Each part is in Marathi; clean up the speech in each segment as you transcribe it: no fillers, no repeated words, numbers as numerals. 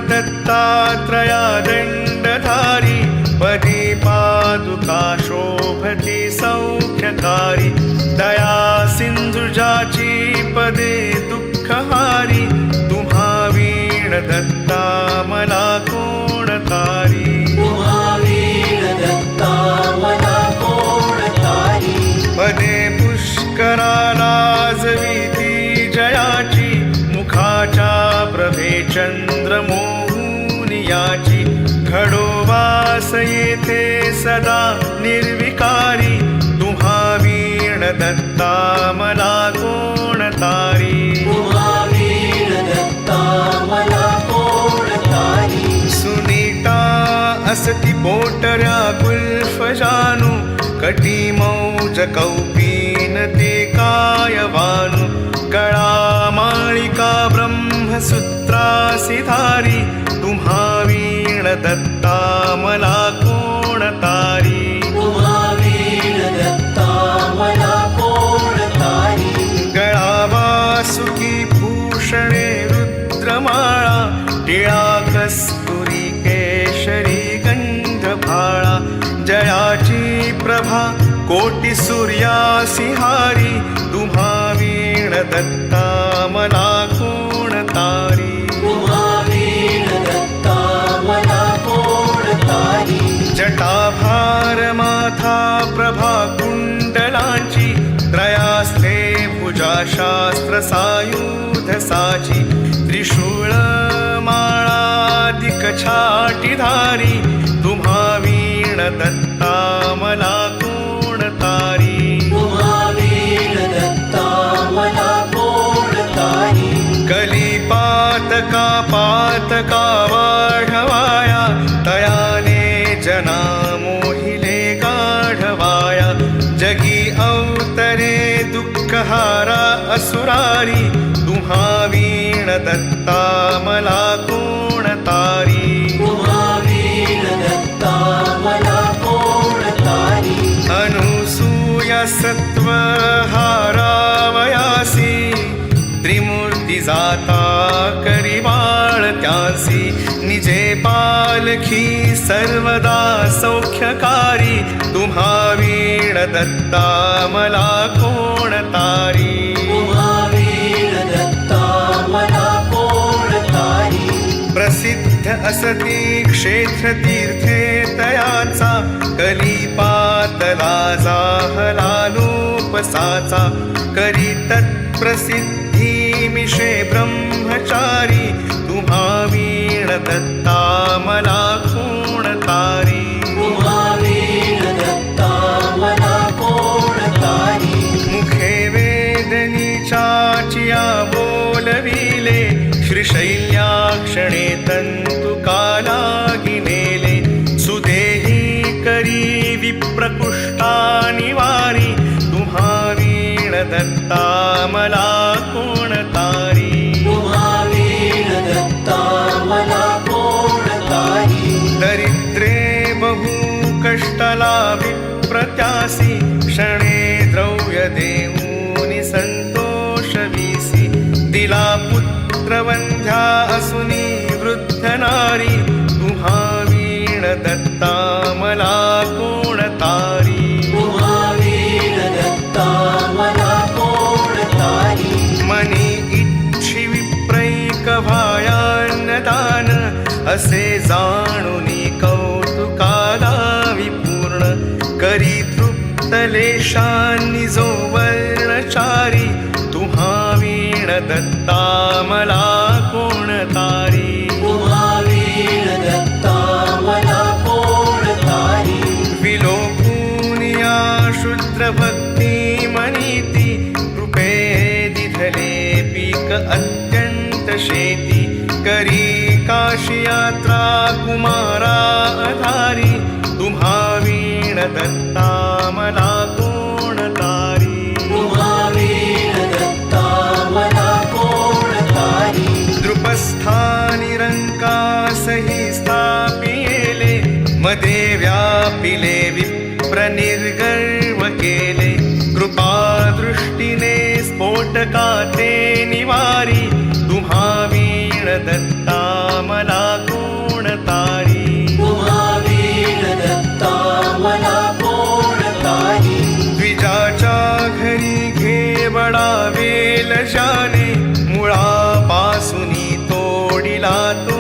दत्तात्रया दण्डधारी पदी पादुका शोभति सौख्यकारी दया सिंधुजाची पदे दुःखहारी तुम्हा वीण दत्ता मला कोण तारी पदे पुष्कराला जविती जयाची मुखाच्या प्रभे चंद्रमोहुनियाची खडोवास येथे सदा निर्विकारी तुम्हा वीण दत्ता मला कोण तारी सुनीता असती पोटऱ्या गुल्फ जानू कटी मौज कौपीन ते कायवानु गळा माळिका ब्रह्मसूत्रासिधारी तुम्हा वीण दत्ता मला कोण तारी गळा वासुकी भूषणे रुद्रमाळा टिळा कस्तुरी केशरी गंधभाळा जयाची प्रभा कोटी सूर्यासिहारी तुम्हा वीण दत्ता मला कोण तारी जटाभार माथा प्रभा कुंडलांची त्रयास्ते भुजा शास्त्र सायुध साची त्रिशूळ माळादिक छाटीधारी तुम्हा वीण दत्ता मला कोण तारी कलिपातका पातका वाढवाया तयाने जना मोहिले गाढवाया जगी अवतरे दुःखहारा असुरारी तुम्हा वीण दत्ता मला कोण तारी अनुसूया सत्वहारावयासी त्रिमूर्ती जाता करिवाळ त्यासी निजे पालखी सर्वदा सौख्यकारी तुम्हा वीण दत्ता मला कोण तारी प्रसिद्ध असती क्षेत्र तीर्थे तयाचा कलिपातला जाहला लोपसाचा करी तत्प्रसिद्धी मिशे ब्रह्मचारी तुम्हा वीण दत्ता मला कोण तारी मुखे वेदनीचाचिया बोलविले श्रीशैल्याक्षणे तंतु कालागिनेले सुदेही करी विप्रकुष्टानिवारी तुम्हा वीण दत्ता मला कोण तारी दरिद्रे बहु कष्टला विप्रत्यासी क्षणे द्रव्य देऊनि संतोष वीसी दिला पुत्रवंध्या असुनी वृद्ध नारी तुम्हा वीण दत्ता मला कोण तारी मनी इच्छी विप्रैक भायान्नदान असे जाणुनी कौतुकाला विपूर्ण करी तृप्तलेशांनी जो वर्णचारी तुम्हा वीण दत्ता मला कोण तारी विलोपुनिया शुद्र भक्ती मनीती कृपे दिधले पीक अत्यंत शेती करी काशी यात्रा कुमारा आधारी तुम्हा वीण दत्ता मला कोण तारी द्रुपस्थानी रंका दत्ता मला कोण तारी. तुम्हा वीण दत्ता मला कोण तारी. द्विजाच्या घरी घे बडावेल जाने, मुळापासूनी तोडिला तो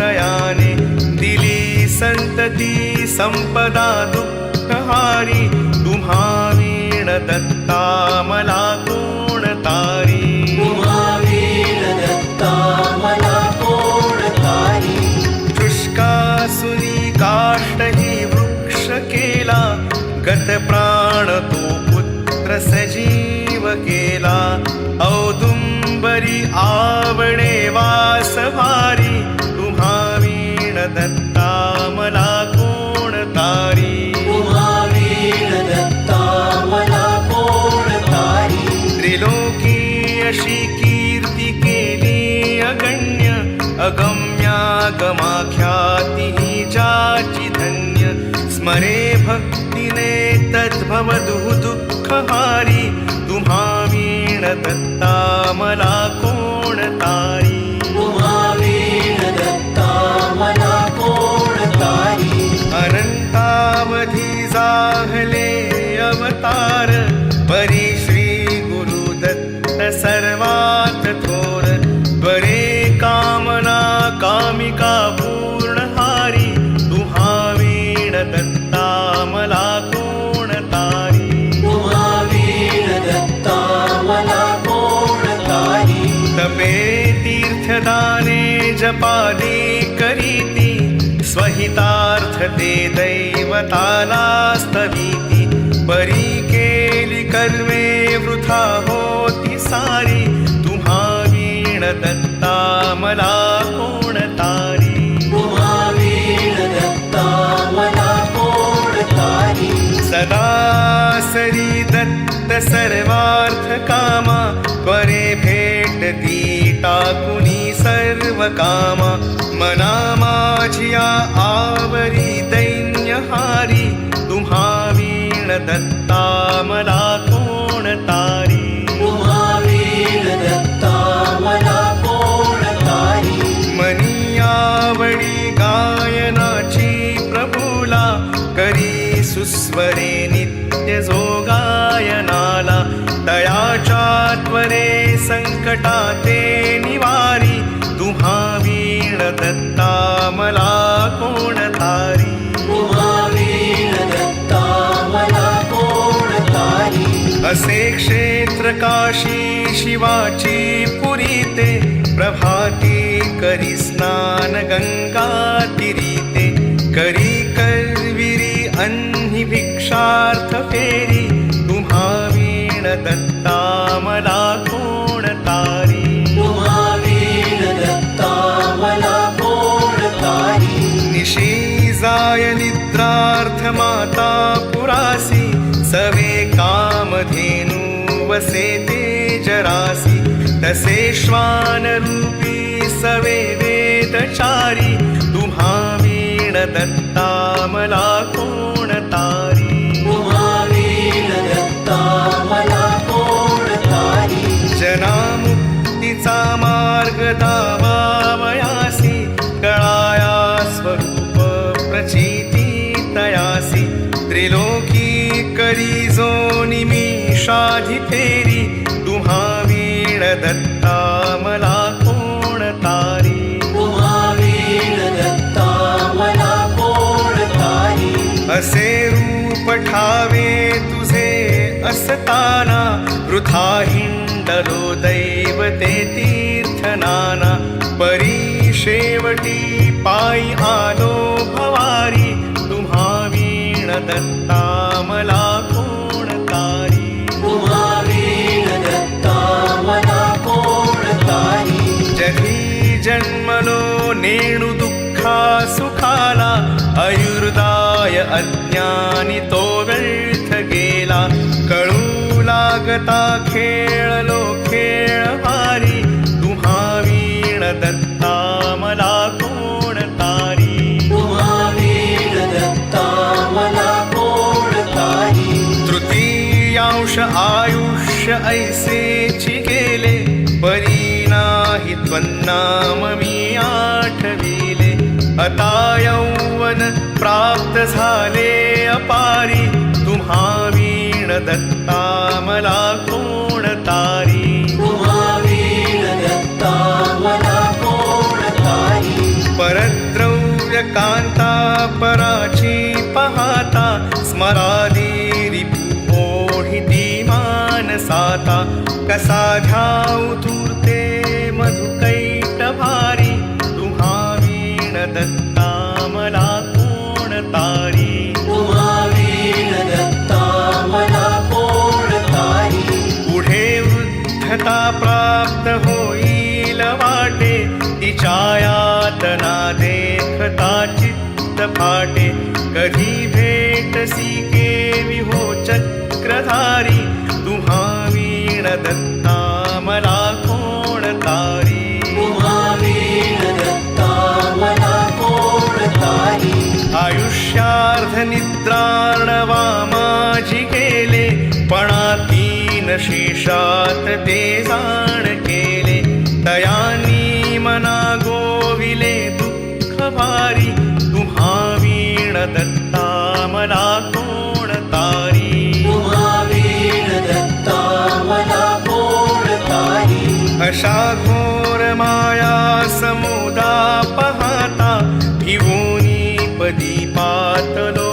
तयाने. दिली संतती संपदा दुःखहारी, तुम्हा वीण दत्ता मला कोण तारी. तुम्हा वीण दत्ता मला कोण तारी. शुष्कासुनी काष्टही वृक्ष केला, गत प्राण तो पुत्र सजीव केला. औदुंबरी आवडे वास भारी, तुम्हा वीण दत्ता मला कोण तारी. तुम्हा वीण दत्ता मला कोण तारी. त्रिलोकी अशी कीर्ती केली अगण्य, अगम्यागमाख्याती ही जाची धन्य. स्मरे भक्तीने तद्भवदु दुःखहारी, तुम्हा वीण दत्ता मला कोण तारी. तुम्हा वीण दत्ता मला कोण तारी. अनंतावधी जाहले अवतार, परी श्री गुरुदत्त सर्वात थोर. त्वरे कामना कामिका पूर्णहारी, तुम्हा वीण दत्ता मला कोण तारी. तुम्हा वीण दत्ता मला कोण तारी. तपे तीर्थदाने जपादी करीती, स्वहितार्थ ते दैवताला स्तवीती. परी केली कर्मे वृथा होती सारी, तुम्हा वीण दत्ता मला कोण तारी. तुम्हा वीण दत्ता मला कोण तारी. सदा सरी दत्त सर्वार्थ कामा, त्वरे भेटती टाकुनी सर्व कामा. मना माझिया आवरी दैन्यहारी, तुम्हा वीण दत्ता मला कोण तारी. तुम्हा वीण दत्ता मला कोण तारी. मनी आवडी गायनाची प्रभूला, करी सुस्वरे नित्य जो गायनाला. तयाच्या त्वरे संकटा ते निवारी, तुम्हा वीण दत्ता मला कोण तारी. तुम्हा वीण दत्ता मला कोण तारी. असे क्षेत्र काशी शिवाची पुरीते, प्रभाती करी स्नान गंगा तीरीते. करी करविरी अन्ही भिक्षार्थ फेरी, तुम्हा वीण दत्ता मला कोण तारी. तुम्हा वीण दत्ता मला कोण तारी. निशी जाय निद्रार्थ माता पुरासी, सवे कामधेनु वसे ते जरासी. तसे श्वान रूपी सवे वेदचारी, तुम्हा वीण दत्ता मला कोण तारी. तुम्हा वीण दत्ता मला कोण तारी. जनामुक्तीचा मार्ग दावावयासी, कळाया स्वरूप प्रचिती तयासी. त्रिलोकी करी जो निमिषाधी फेरी, तुम्हा वीण दत्ता मला कोण तारी. तुम्हा वीण दत्ता मला कोण तारी. असे रूप ठावे तुझे असताना, वृथा हिंडलो दैवते तीर्थनाना. परी शेवटी पायी आलो भवारी, तुम्हा वीण दत्ता मला कोण तारी. तुम्हा वीण दत्ता मला कोण तारी. जगी जन्मलो नेणु दुःखा सुखाला, आयुर्दाय अज्ञानी तो व्यर्थ गेला. कळू लागता खेळलो खेळ भारी, तुम्हा वीण दत्ता मला कोण तारी. तुम्हा वीण दत्ता मला कोण तारी. तृतीयांश आयुष्य ऐसेची गेले, परी नाही त्वन्नाम मी आठविले आता यौवन प्राप्त झाले अपारी तुम्हा वीण दत्ता मला कोण तारी तुम्हा वीण दत्ता मला कोण तारी परद्रव्य कांता पराची पाहता स्मरादी रिपू ओढिती मानसाता कसा घ्याऊ धूर्ते मधुकैट भारी तुम्हा वीण दत्ता मला कोण तारी तुम्हा वीण दत्ता मला कोण तारी पुढे वृद्धता प्राप्त होईल वाटे तिच्या यातना देखता चित्त फाटे कधी भेटसी केवी हो चक्रधारी तुम्हा वीण दत्ता मला कोण तारी तुम्हा वीण दत्ता मला कोण तारी आयुष्यार्ध निद्रार्णवा माझी गेले पणा तीन शेषात ते जाण केले तयानी मना गोविले दुःख भारी तुम्हा वीण दत्ता मला कोण तारी तुम्हा वीण दत्ता मला कोण तारी अशा घोर माया समुदा पाहता भिवूनी पदी पातलो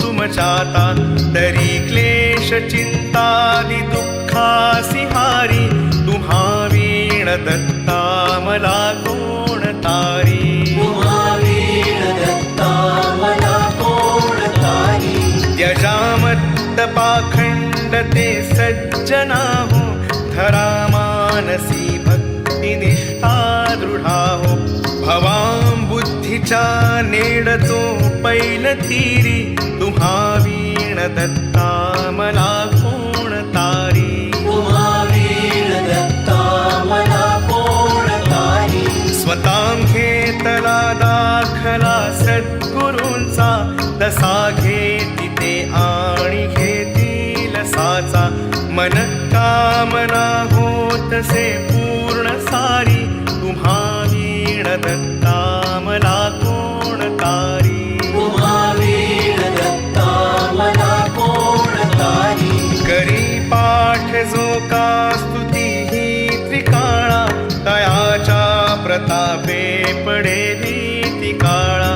तुमच्याता तरी क्लेश चिंतादि दुःखासी हारी तुम्हा वीण दत्ता मला कोण तारी तुम्हा वीण दत्ता मला कोण तारी त्यजामत्त पाखंड ते सज्जना हो धरा मानसी भक्ती निष्ठा दृढा हो भवां बुद्धीच्या नेडतो पैल तीरी तुम्हा वीण दत्ता मला कोण तारी तुम्हा वीण दत्ता मला कोण तारी स्वतां घेतला दाखला सद्गुरूंचा तसा घेती ते आणि घेतील साचा मन कामना होतसे पूर्ण सारी तुम्हा वीण दत्ता मला कोण तारी तुम्हा वीण दत्ता मला कोण तारी करी पाठ जो का स्तुती ही त्रिकाळा तयाच्या प्रतापे पडे भीती काळा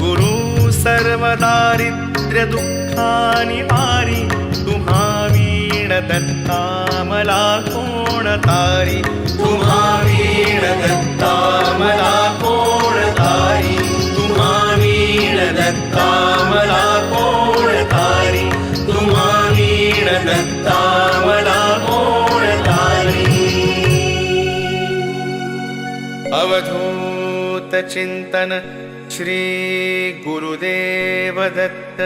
गुरु सर्व दारिद्र्य दुःखानि वारी तुम्हा वीण दत्ता मला कोण तारी तुम्हा वीण दत्ता मला कोण तारी तुम्हा वीण दत्ता मला कोण तारी तुम्हा वीण दत्ता मला कोण तारी अवधूत चिंतन श्री गुरुदेव दत्त।